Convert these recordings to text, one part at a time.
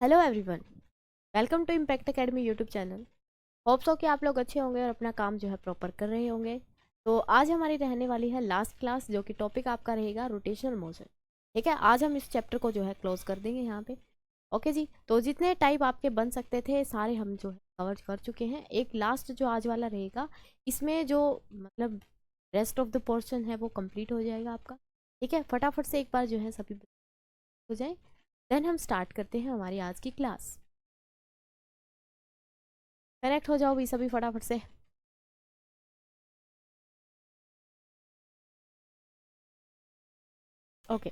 Hello everyone, welcome to impact academy YouTube channel. Hopes हो कि आप लोग अच्छे होंगे और अपना काम जो है प्रॉपर कर रहे होंगे। तो आज हमारी रहने वाली है लास्ट क्लास, जो कि टॉपिक आपका रहेगा रोटेशनल मोशन। ठीक है, आज हम इस चैप्टर को जो है क्लोज कर देंगे यहाँ पे। ओके जी, तो जितने टाइप आपके बन सकते थे सारे हम जो है कवर कर चुके हैं। एक लास्ट जो आज वाला रहेगा, इसमें जो मतलब रेस्ट ऑफ द पोर्शन है वो कंप्लीट हो जाएगा आपका। ठीक है, फटाफट से एक बार जो है सभी हो जाए, देन हम स्टार्ट करते हैं हमारी आज की क्लास। कनेक्ट हो जाओ भी सभी फटाफट से। ओके,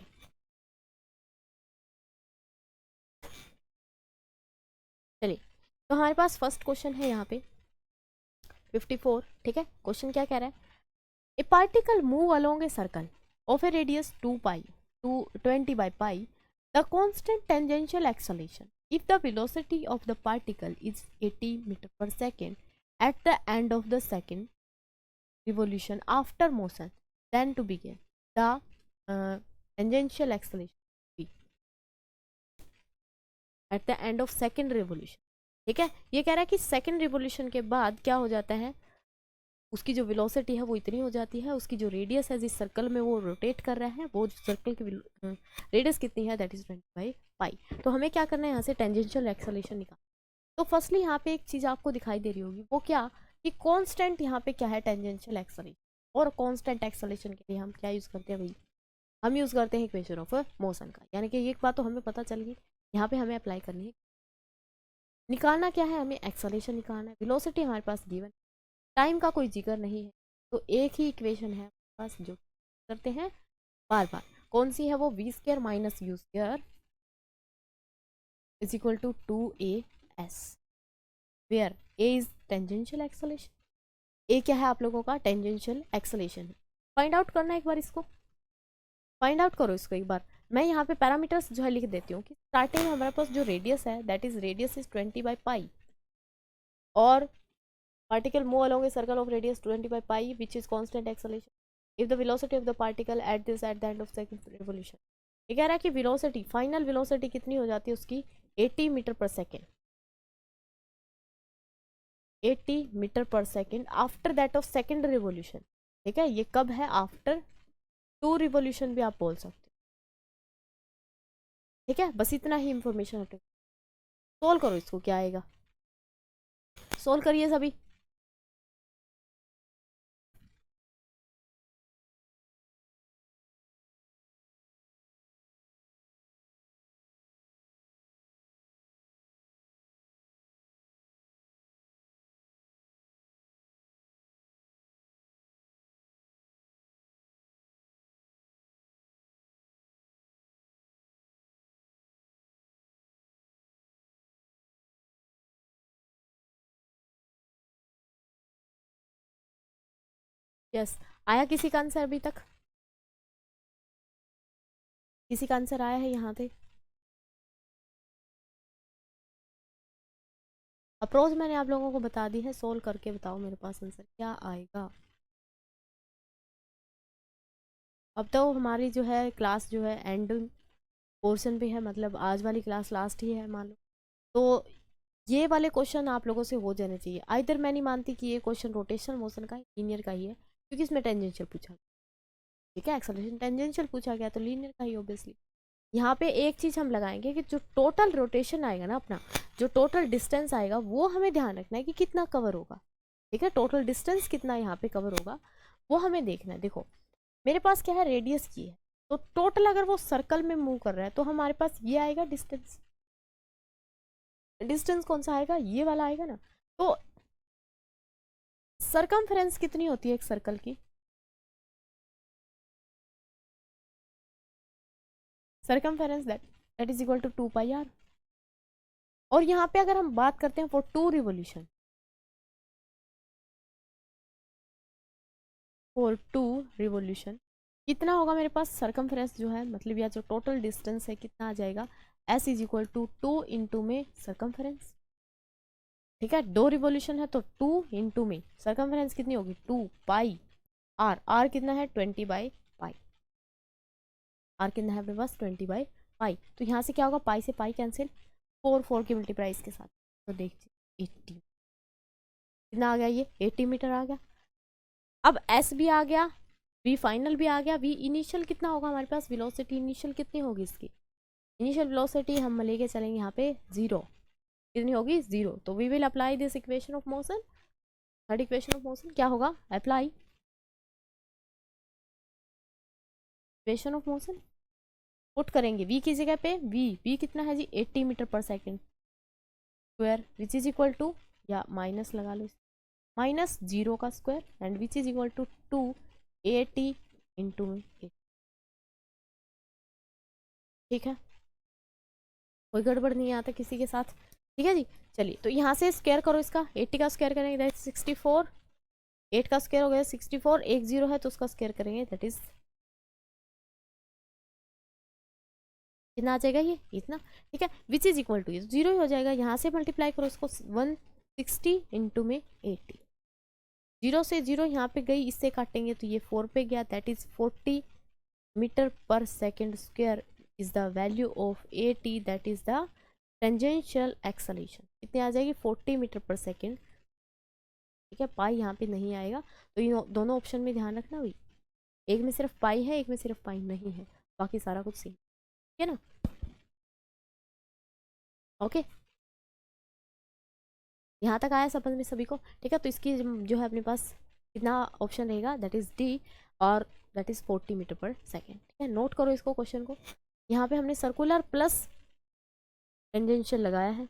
चलिए। तो हमारे पास फर्स्ट क्वेश्चन है यहाँ पे 54। ठीक है, क्वेश्चन क्या कह रहा है? A particle move along a circle of a radius 2 pi to 20 by pi, the constant tangential acceleration if the velocity of the particle is 80 meter per second at the end of the second revolution after motion, then to begin the tangential acceleration be at the end of second revolution। ठीक है, ये कह रहा है कि second revolution के बाद क्या हो जाता है, उसकी जो वेलोसिटी है वो इतनी हो जाती है, उसकी जो रेडियस है जिस सर्कल में वो रोटेट कर रहा है वो सर्कल की रेडियस कितनी है, दैट इज 20/पाई। तो हमें क्या करना है, यहाँ से टेंजेंशियल एक्सेलेरेशन निकाल। तो फर्स्टली यहाँ पे एक चीज़ आपको दिखाई दे रही होगी, वो क्या कि कांस्टेंट यहाँ पे क्या है, टेंजेंशियल एक्सेलेरेशन। और कांस्टेंट एक्सेलेरेशन के लिए हम क्या यूज़ करते हैं भाई, हम यूज़ करते हैं इक्वेशन ऑफ मोशन का। यानी कि एक बात तो हमें पता चल गई, यहाँ पे हमें अप्लाई करनी है। निकालना क्या है, हमें एक्सेलेरेशन निकालना है। वेलोसिटी हमारे पास गिवन, टाइम का कोई जिक्र नहीं है, तो एक ही इक्वेशन है हमारे पास जो करते हैं बार बार। कौन सी है वो, v² minus u² is equal to 2as, where a is tangential acceleration. ए क्या है आप लोगों का, टेंजेंशियल एक्सेलेरेशन। फाइंड आउट करना है एक बार इसको, फाइंड आउट करो इसको एक बार। मैं यहाँ पे पैरामीटर्स जो है लिख देती हूँ कि स्टार्टिंग में हमारे पास जो रेडियस है दैट इज रेडियस इज 20/पाई, और particle move along a circle of radius 20 by pi which is constant acceleration if the velocity of the particle at the end of second revolution। ये कह रहा है कि velocity, फाइनल velocity कितनी हो जाती है उसकी, 80 metre per second, 80 metre per second after that of second revolution. ठीक है, ये कब है, आफ्टर 2 रिवोल्यूशन भी आप बोल सकते हो। ठीक है, बस इतना ही इंफॉर्मेशन हटे। सोल्व करो इसको, क्या आएगा, सोल्व करिए सभी। यस, आया किसी का आंसर अभी तक, किसी का आंसर आया है यहाँ पे? अप्रोच मैंने आप लोगों को बता दी है, सोल्व करके बताओ मेरे पास आंसर क्या आएगा। अब तो हमारी जो है क्लास जो है एंड पोर्शन पे है, मतलब आज वाली क्लास लास्ट ही है मान लो। तो ये वाले क्वेश्चन आप लोगों से हो जाने चाहिए। आइदर मैं नहीं मानती कि ये क्वेश्चन रोटेशनल मोशन का है, लीनियर का ही है, क्योंकि इसमें टेंजेंशियल पूछा गया। ठीक है, एक्सेलरेशन टेंजेंशियल पूछा गया तो लीनियर का ही ऑब्वियसली। यहाँ पे एक चीज़ हम लगाएंगे कि जो टोटल रोटेशन आएगा ना अपना, जो टोटल डिस्टेंस आएगा वो हमें ध्यान रखना है कि कितना कवर होगा। ठीक है, टोटल डिस्टेंस कितना यहाँ पे कवर होगा वो हमें देखना है। देखो मेरे पास क्या है, रेडियस की है, तो टोटल अगर वो सर्कल में मूव कर रहा है तो हमारे पास ये आएगा डिस्टेंस। डिस्टेंस कौन सा आएगा, ये वाला आएगा ना। तो सरकमफ्रेंस कितनी होती है एक सर्कल की, circumference that is equal to 2πr। और यहाँ पे अगर हम बात करते हैं फॉर 2 रिवोल्यूशन, फॉर 2 रिवोल्यूशन कितना होगा मेरे पास सरकमफ्रेंस जो है, मतलब या जो टोटल डिस्टेंस है कितना आ जाएगा, s is equal to 2 into में सरकमफ्रेंस। ठीक है, 2 रिवोल्यूशन है तो 2 इंटू में सरकमफ्रेंस कितनी होगी, 2πr। r कितना है, 20/पाई। r कितना है अपने पास, 20/पाई। तो यहाँ से क्या होगा, पाई से पाई कैंसिल, 4 की मल्टीप्लाई इसके साथ, तो देखिए 80 कितना आ गया, ये 80 मीटर आ गया। अब एस भी आ गया, वी फाइनल भी आ गया, वी इनिशियल कितना होगा हमारे पास, वेलोसिटी इनिशियल कितनी होगी इसकी, इनिशियल वेलोसिटी हम लेके चलेंगे यहाँ पे 0, कितनी होगी 0। तो we will apply this equation of motion, third equation of motion क्या होगा, apply equation of motion, put करेंगे v की जगह पे, v कितना है जी 80 metre per second square, which is equal to, या माइनस लगा लो, माइनस 0 का square and which is equal to 280 into, ठीक है, कोई गड़बड़ नहीं आता किसी के साथ, ठीक है जी। चलिए तो यहाँ से स्क्वायर करो इसका, 80 का स्क्वायर करेंगे दैट इज 64, 8 का स्क्वायर हो गया 64, एक 0 है तो उसका स्क्वायर करेंगे दैट इज कितना आ जाएगा, ये इतना, ठीक है, विच इज इक्वल टू 0 ही हो जाएगा, यहाँ से मल्टीप्लाई करो इसको 160 इंटू में 80, 0 से 0 यहाँ पे गई, इससे काटेंगे तो ये 4 पे गया, that is 40 metre per second square is the value of AT, that is the tangential acceleration, कितनी आ जाएगी 40 मीटर पर सेकेंड, ठीक है, पाई यहाँ पे नहीं आएगा, तो ये दोनों ऑप्शन में ध्यान रखना भाई, एक में सिर्फ पाई है, एक में सिर्फ पाई नहीं है, बाकी सारा कुछ सेम, ठीक है ना, ओके, यहाँ तक आया समझ में सभी को, ठीक है। तो इसकी जो है अपने पास कितना ऑप्शन रहेगा, दैट इज डी, और that is 40 metre per second, ठीक है, नोट करो इसको क्वेश्चन को, यहाँ पे हमने सर्कुलर प्लस टेंजेंशियल लगाया है,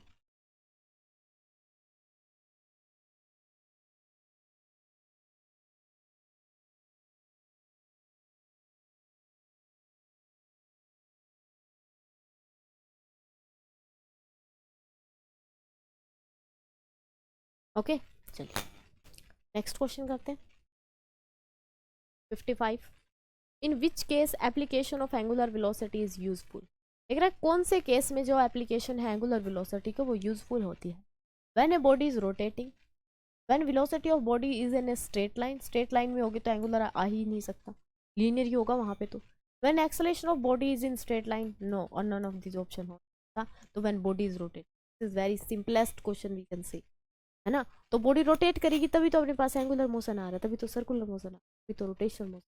ओके। चलिए नेक्स्ट क्वेश्चन करते हैं, 55, in which case application of angular velocity is useful, देख रहा है कौन से केस में जो एप्लीकेशन है एंगुलर वेलोसिटी को वो यूजफुल होती है, when a body is rotating, when velocity of body is in a straight line, straight line में होगी तो एंगुलर आ ही नहीं सकता, लीनियर ही होगा वहां पे, तो when acceleration of body is in straight line, no और नन ऑफ दिस ऑप्शन होता, तो when body is rotate, this is very simplest question we can say, है ना, तो बॉडी रोटेट करेगी तभी तो अपने पास एंगुलर मोशन आ रहा है, तभी तो सर्कुलर मोशन आ रहा है, तभी तो रोटेशनल मोशन,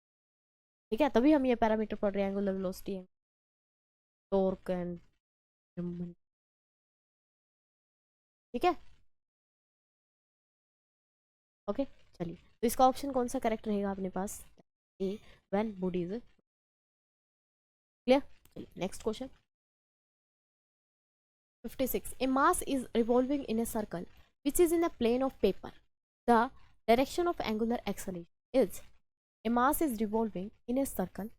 ठीक है, तभी हम ये पैरामीटर पढ़ रहे हैं, एंगुलर वेलोसिटी है, टॉर्क एंड, ठीक है, ओके। चलिए तो इसका ऑप्शन कौन सा करेक्ट रहेगा अपने पास, ए, व्हेन बॉडी इज क्लियर। चलिए next question, 56, a mass is revolving in a circle which is in a plane of paper, the direction of angular acceleration is, a mass is revolving in a circle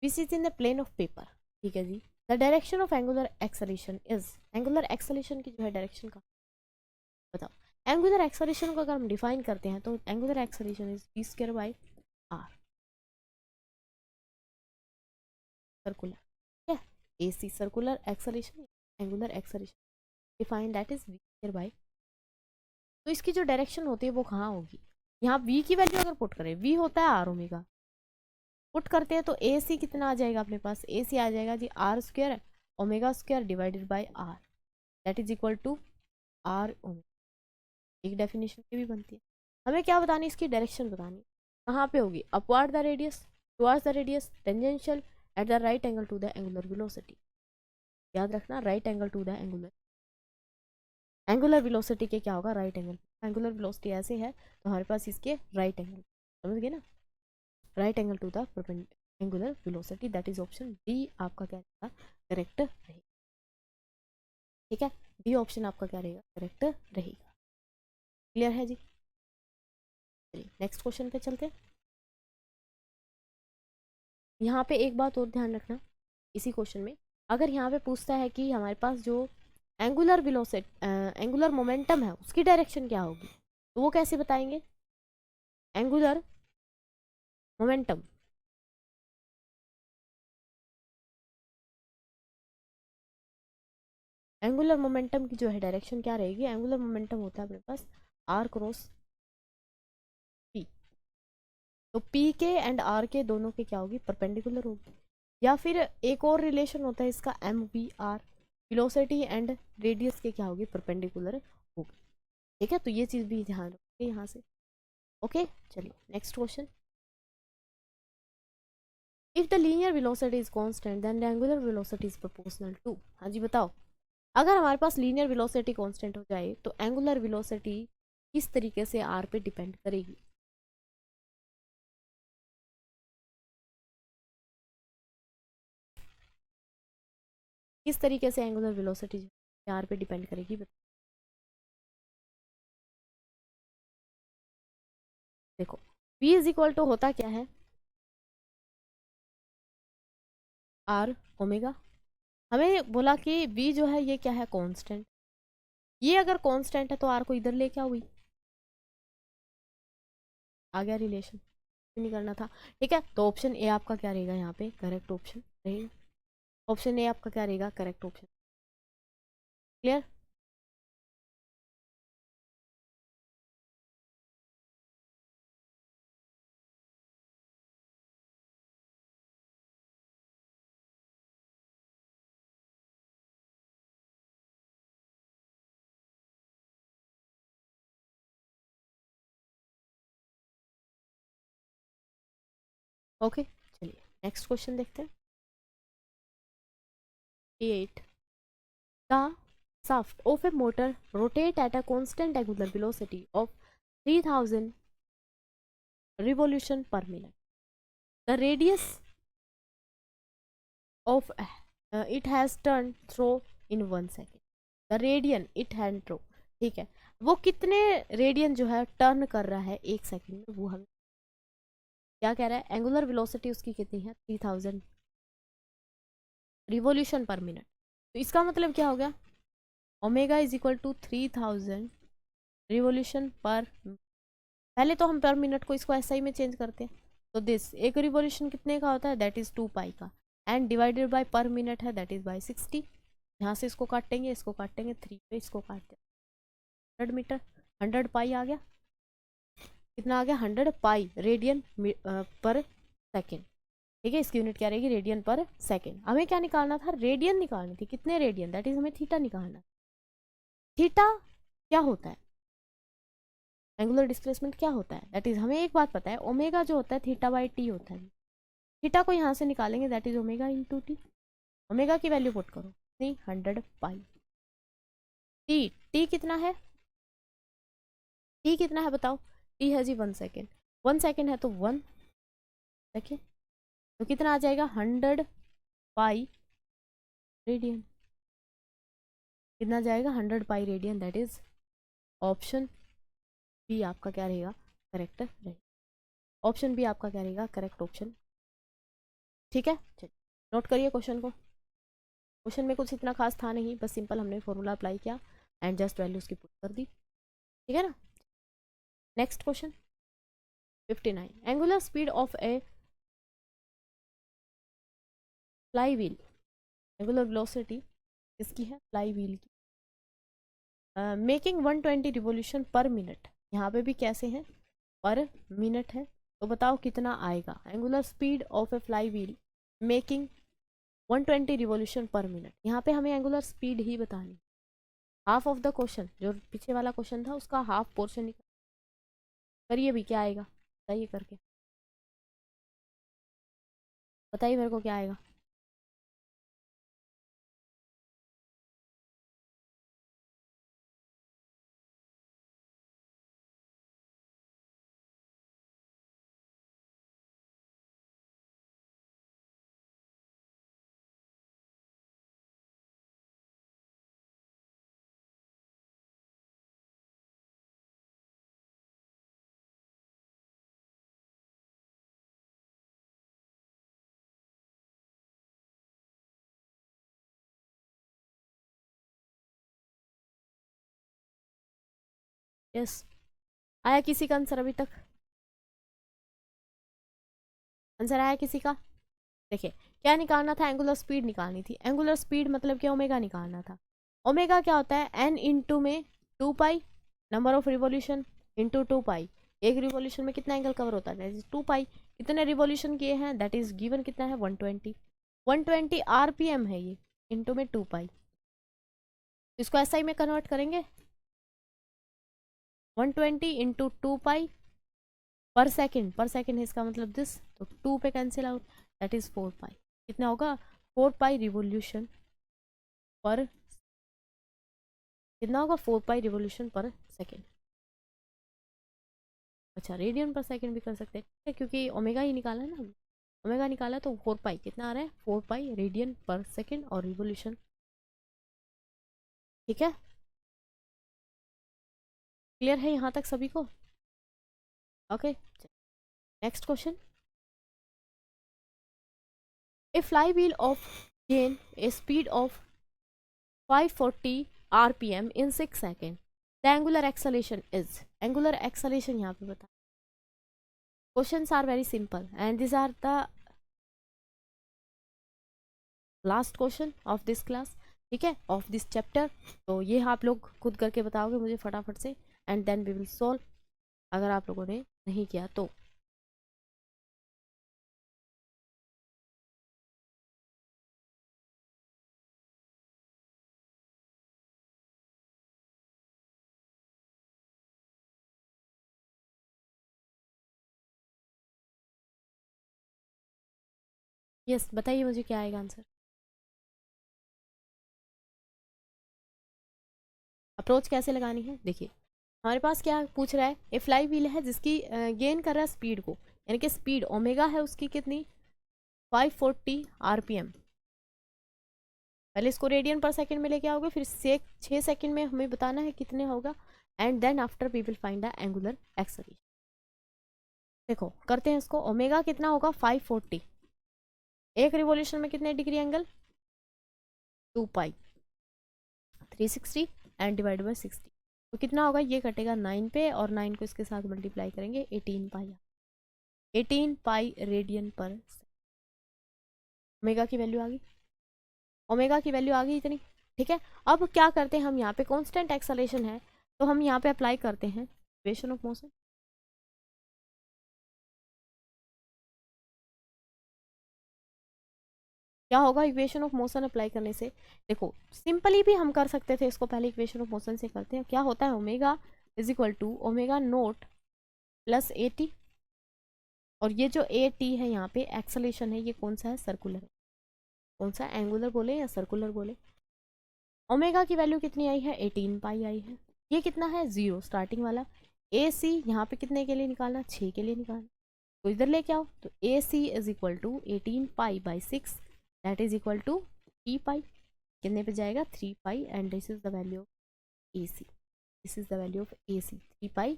which is in a plane of paper, ठीक है जी, the direction of angular acceleration is, angular acceleration की जो है direction का बताओ, angular acceleration को अगर हम डिफाइन करते हैं तो angular acceleration is v square by r, circular, ठीक है, AC circular acceleration, angular acceleration define that is v square by, तो इसकी जो डायरेक्शन होती है वो कहाँ होगी, यहाँ v की वैल्यू अगर पुट करें, v होता है r ओमेगा, पुट करते हैं तो AC कितना आ जाएगा अपने पास, AC आ जाएगा जी r square omega square divided by r, that is equal to r omega, एक डेफिनेशन की भी बनती है, हमें क्या बतानी, इसकी डायरेक्शन बतानी, कहाँ पे होगी, upward the radius, towards the radius, tangential, at the right angle to the angular velocity, याद रखना right angle to the angular, angular velocity के क्या होगा, राइट एंगल, एंगुलर वेलोसिटी ऐसे है तो हमारे पास इसके राइट एंगल, समझ गए ना, right angle to the angular velocity, that is option D आपका क्या रहेगा, करेक्ट रहेगा, ठीक है, डी ऑप्शन आपका क्या रहेगा, करेक्ट रहेगा, क्लियर है जी। चलिए नेक्स्ट क्वेश्चन पे चलते हैं, यहाँ पे एक बात और ध्यान रखना, इसी क्वेश्चन में अगर यहाँ पे पूछता है कि हमारे पास जो एंगुलर वेलोसिटी एंगुलर मोमेंटम है उसकी डायरेक्शन क्या होगी, तो वो कैसे बताएंगे, एंगुलर मोमेंटम, एंगुलर मोमेंटम की जो है डायरेक्शन क्या रहेगी, एंगुलर मोमेंटम होता है अपने पास r क्रॉस p, तो p के एंड r के दोनों के क्या होगी, परपेंडिकुलर होगी, या फिर एक और रिलेशन होता है इसका MVR, वेलोसिटी एंड रेडियस के क्या होगी, परपेंडिकुलर होगी। ठीक है, तो ये चीज़ भी ध्यान रखिए यहाँ से। ओके, चलिए next question. If the linear velocity is constant then the angular velocity is proportional to. हाँ जी बताओ, अगर हमारे पास लीनियर वेलोसिटी कांस्टेंट हो जाए तो एंगुलर वेलोसिटी किस तरीके से आर पे डिपेंड करेगी। किस तरीके से एंगुलर वेलोसिटी आर पे डिपेंड करेगी, देखो v इज इक्वल टू होता क्या है, आर ओमेगा। हमें बोला कि v जो है ये क्या है, कांस्टेंट। ये अगर कांस्टेंट है तो आर को इधर लेके आओ, हुई आ गया रिलेशन, नहीं करना था। ठीक है, तो ऑप्शन ए आपका क्या रहेगा यहाँ पे, करेक्ट ऑप्शन रहेगा। ऑप्शन ए आपका क्या रहेगा, करेक्ट ऑप्शन। क्लियर। ओके, चलिए नेक्स्ट क्वेश्चन देखते हैं। 8 the shaft of a motor rotate at a constant angular velocity of 3000 revolution per minute. The radius of it has turned through in 1 second. The radian it had through, ठीक है, वो कितने radian जो है turn कर रहा है 1 second में, वो हमें क्या कह रहा है, एंगुलर वेलोसिटी उसकी कितनी है, 3000 रिवॉल्यूशन पर मिनट। तो इसका मतलब क्या हो गया, omega is equal to 3000 revolution per, पहले तो हम पर मिनट को इसको एसआई में चेंज करते हैं, तो दिस एक रिवॉल्यूशन कितने का होता है, दैट इज 2 पाई का, एंड डिवाइडेड बाय पर मिनट है, दैट इज बाय 60। यहाँ से इसको काटेंगे, इसको काटेंगे 3 पे, इसको काटते 100 मीटर, 100 पाई आ गया, कितना आ गया, 100 पाई रेडियन पर सेकेंड। ठीक है, इसकी यूनिट क्या रहेगी, रेडियन पर सेकेंड। हमें क्या निकालना था, रेडियन निकालनी थी, कितने रेडियन, दैट इज हमें थीटा निकालना। थीटा क्या होता है, एंगुलर डिस्प्लेसमेंट क्या होता है, दैट इज हमें एक बात पता है, ओमेगा जो होता है थीटा बाई टी होता है। थीटा को यहाँ से निकालेंगे, that is omega into T. Omega की वैल्यू पुट करो, 300 पाई। टी टी कितना है, टी कितना है बताओ, टी है जी 1 सेकेंड। 1 सेकेंड है तो 1 सेकेंड, तो कितना आ जाएगा, 100 पाई रेडियन। कितना जाएगा, 100 pi radian, that is option B आपका क्या रहेगा, करेक्ट रहेगा। ऑप्शन बी आपका क्या रहेगा, करेक्ट ऑप्शन। ठीक है, चलिए नोट करिए क्वेश्चन को। क्वेश्चन में कुछ इतना खास था नहीं, बस सिंपल हमने फॉर्मूला अप्लाई किया एंड जस्ट वैल्यू उसकी पुट कर दी। ठीक है ना, next question 59। Angular speed of A fly wheel, angular velocity किसकी है, फ्लाई व्हील की, मेकिंग 120 रिवोल्यूशन पर मिनट। यहाँ पे भी कैसे हैं, पर मिनट है, तो बताओ कितना आएगा, angular speed of A fly wheel making 120 revolution per minute. यहाँ पे हमें एंगुलर स्पीड ही बतानी, हाफ ऑफ द क्वेश्चन, जो पीछे वाला क्वेश्चन था उसका हाफ पोर्शन निकाल करिए भी, क्या आएगा बताइए करके, बताइए मेरे को क्या आएगा। यस, आया किसी का आंसर अभी तक, आंसर आया किसी का। देखिए क्या निकालना था, एंगुलर स्पीड निकालनी थी। एंगुलर स्पीड मतलब क्या, ओमेगा निकालना था। ओमेगा क्या होता है, एन इंटू में 2 पाई, नंबर ऑफ रिवॉल्यूशन इंटू 2 पाई। एक रिवॉल्यूशन में कितना एंगल कवर होता है, 2 पाई। कितने रिवॉल्यूशन किए हैं, दैट इज गिवन कितना है, 120। 120 RPM है ये, इंटू में 2 पाई, इसको SI में कन्वर्ट करेंगे, 120 इंटू 2 पाई पर सेकेंड है, इसका मतलब दिस, तो 2 पे कैंसिल आउट, दैट इज 4 पाई। कितना होगा? 4 पाई रिवोल्यूशन पर, कितना होगा? 4 पाई रिवोल्यूशन पर सेकेंड। अच्छा, रेडियन पर सेकेंड भी कर सकते हैं क्योंकि ओमेगा ही निकाला है ना, ओमेगा निकाला तो 4 पाई कितना आ रहा है? 4 पाई रेडियन पर सेकेंड और रिवोल्यूशन। ठीक है, क्लियर है यहाँ तक सभी को? Okay, next question. A fly wheel of gain a speed of 540 RPM in 6 seconds. The angular acceleration is, angular acceleration यहाँ पे बता। Questions are very simple and these are the last question of this class, ठीक है, of this chapter। तो ये आप लोग खुद करके बताओगे मुझे फटाफट से, and then we will solve, अगर आप लोगों ने नहीं किया तो। यस, बताइए मुझे क्या आएगा आंसर। अप्रोच कैसे लगानी है, देखिए हमारे पास क्या पूछ रहा है, ए फ्लाई व्हील है जिसकी गेन कर रहा है स्पीड को, यानी कि स्पीड ओमेगा है उसकी कितनी? 540 RPM। पहले इसको रेडियन पर सेकंड में लेके आओगे, फिर 6 सेकंड में हमें बताना है कितने होगा, and then after we will find the angular acceleration. देखो करते हैं इसको, ओमेगा कितना होगा? 540, एक रिवोल्यूशन में कितने degree angle? 2 pi, 360 and divide by 60, तो कितना होगा? ये कटेगा 9 पे, और 9 को इसके साथ मल्टीप्लाई करेंगे, 18 पाई, 18 पाई रेडियन पर। ओमेगा की वैल्यू आ गई, ओमेगा की वैल्यू आ गई इतनी। ठीक है, अब क्या करते हैं हम, यहाँ पे कांस्टेंट एक्सेलरेशन है तो हम यहाँ पे अप्लाई करते हैं इक्वेशन ऑफ मोशन। क्या होगा इक्वेशन ऑफ मोशन अप्लाई करने से? देखो सिंपली भी हम कर सकते थे इसको, पहले इक्वेशन ऑफ मोशन से करते हैं। क्या होता है? Omega is equal to omega naught plus a t, और ये जो ए टी है यहाँ पे एक्सेलरेशन है, ये कौन सा है? सर्कुलर है। कौन सा, एंगुलर बोले या सर्कुलर बोले? ओमेगा की वैल्यू कितनी आई है? 18 पाई आई है। ये कितना है? 0 स्टार्टिंग वाला। ए सी यहाँ पे कितने के लिए निकालना? 6 के लिए निकालना, तो इधर लेके आओ, तो A C is equal to 18 pi by 6, that is equal to 3 pi. कितने पे जाएगा? 3 pi, and this is the value of A C, this is the value of A C, 3 pi,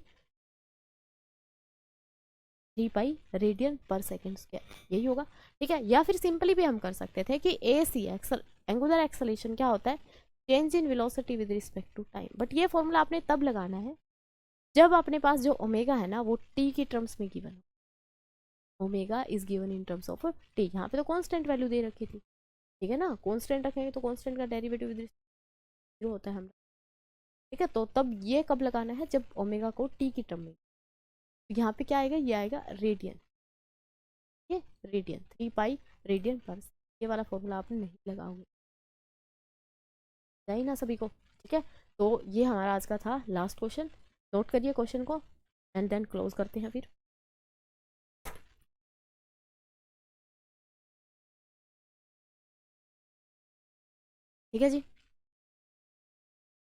3 pi radian per second square, यही होगा। ठीक है, या फिर simply भी हम कर सकते थे कि ए सी एंगुलर एक्सेलरेशन क्या होता है? Change in velocity with respect to time. But ये फॉर्मूला आपने तब लगाना है जब अपने पास जो ओमेगा है ना वो टी की टर्म्स में गिवन हो। Omega is given in terms of T, यहाँ पे तो कांस्टेंट वैल्यू दे रखी थी, ठीक है ना, कांस्टेंट रखेंगे तो कांस्टेंट का डेरिवेटिव विद जीरो होता है हमारा। ठीक है, तो तब ये कब लगाना है? जब ओमेगा को टी की टर्म में। तो यहाँ पे क्या आएगा? ये आएगा रेडियन, ये रेडियन 3 पाई रेडियन पर, ये वाला फॉर्मूला आपने नहीं लगाओगे, जाए ना सभी को। ठीक है, तो ये हमारा आज का था लास्ट क्वेश्चन, नोट करिए क्वेश्चन को, एंड देन क्लोज करते हैं फिर। ठीक है जी,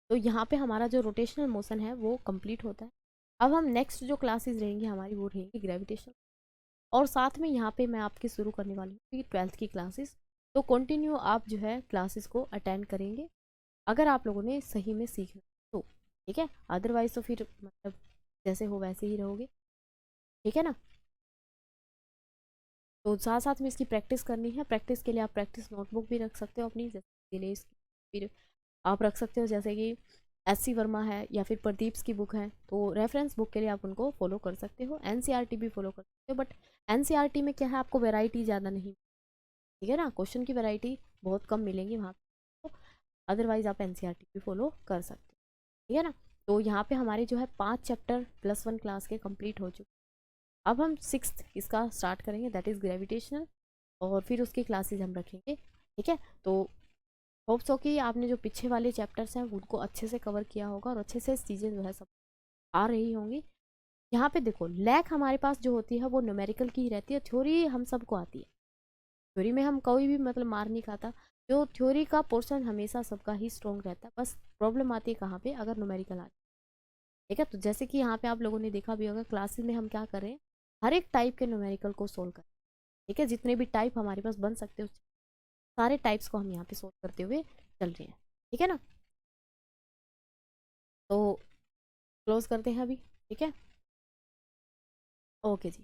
तो यहाँ पे हमारा जो रोटेशनल मोशन है वो कंप्लीट होता है। अब हम नेक्स्ट जो क्लासेस रहेंगी हमारी वो रहेंगी ग्रेविटेशन, और साथ में यहाँ पे मैं आपकी शुरू करने वाली हूँ 12th की क्लासेस, तो कंटिन्यू आप जो है क्लासेस को अटेंड करेंगे अगर आप लोगों ने सही में सीखना तो। ठीक है, अदरवाइज तो फिर मतलब जैसे हो वैसे ही रहोगे। ठीक है ना, तो साथ साथ में इसकी प्रैक्टिस करनी है। प्रैक्टिस के लिए आप प्रैक्टिस नोटबुक भी रख सकते हो अपनी, जैसे दिनेश की, फिर आप रख सकते हो जैसे कि SC वर्मा है या फिर प्रदीप्स की बुक है, तो रेफरेंस बुक के लिए आप उनको फॉलो कर सकते हो। NCERT भी फॉलो कर सकते हो, बट NCERT में क्या है, आपको वैरायटी ज़्यादा नहीं, ठीक है ना, क्वेश्चन की वैरायटी बहुत कम मिलेंगी वहाँ पे, तो अदरवाइज आप NCERT भी फॉलो कर सकते हो। ठीक है ना, तो यहाँ पे हमारे जो है 5 चैप्टर +1 क्लास के कंप्लीट हो चुके। अब हम 6th इसका स्टार्ट करेंगे, दैट इज़ ग्रेविटेशनल, और फिर उसकी क्लासेस हम रखेंगे, ठीक है। तो होप्स हो कि आपने जो पीछे वाले चैप्टर्स हैं उनको अच्छे से कवर किया होगा और अच्छे से चीज़ें जो है सब आ रही होंगी। यहाँ पे देखो लैक हमारे पास जो होती है वो न्यूमेरिकल की ही रहती है, थ्योरी हम सबको आती है, थ्योरी में हम कोई भी मतलब मार नहीं खाता, जो थ्योरी का पोर्शन हमेशा सबका ही स्ट्रॉन्ग रहता है, बस प्रॉब्लम आती है कहाँ पे, अगर न्यूमेरिकल आती है, ठीक है। तो जैसे कि यहाँ पे आप लोगों ने देखा भी होगा क्लासेस में हम क्या कर रहे हैं, हर एक टाइप के न्यूमेरिकल को सोल्व करें, ठीक है। जितने भी टाइप हमारे पास बन सकते हैं सारे टाइप्स को हम यहाँ पे सोल्व करते हुए चल रहे हैं, ठीक है ना। तो क्लोज करते हैं अभी, ठीक है। ओके जी।